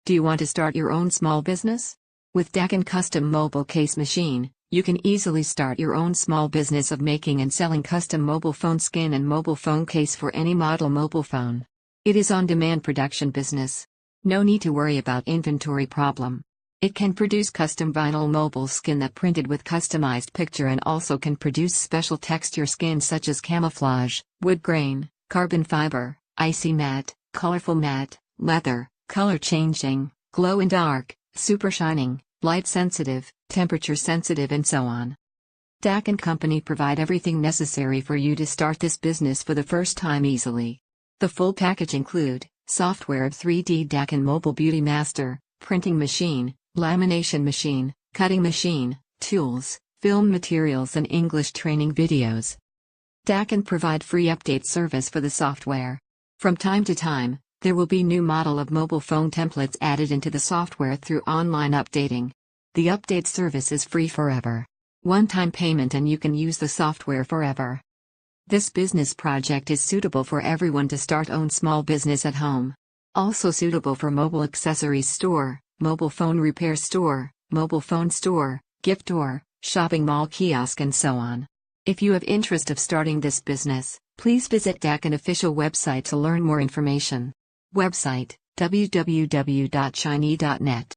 Do you want to start your own small business? With Daqin Custom Mobile Case Machine, you can easily start your own small business of making and selling custom mobile phone skin and mobile phone case for any model mobile phone. It is on-demand production business. No need to worry about inventory problem. It can produce custom vinyl mobile skin that printed with customized picture and also can produce special texture skin such as camouflage, wood grain, carbon fiber, icy matte, colorful matte, leather, color changing, glow in dark, super shining, light sensitive, temperature sensitive and so on. Daqin Company provide everything necessary for you to start this business for the first time easily. The full package include software of 3D Daqin Mobile Beauty Master, printing machine, lamination machine, cutting machine, tools, film materials and English training videos. Daqin provide free update service for the software. From time to time, there will be new model of mobile phone templates added into the software through online updating. The update service is free forever. One-time payment and you can use the software forever. This business project is suitable for everyone to start own small business at home. Also suitable for mobile accessories store, mobile phone repair store, mobile phone store, gift store, shopping mall kiosk and so on. If you have interest of starting this business, please visit Daqin official website to learn more information. Website, www.shiny.net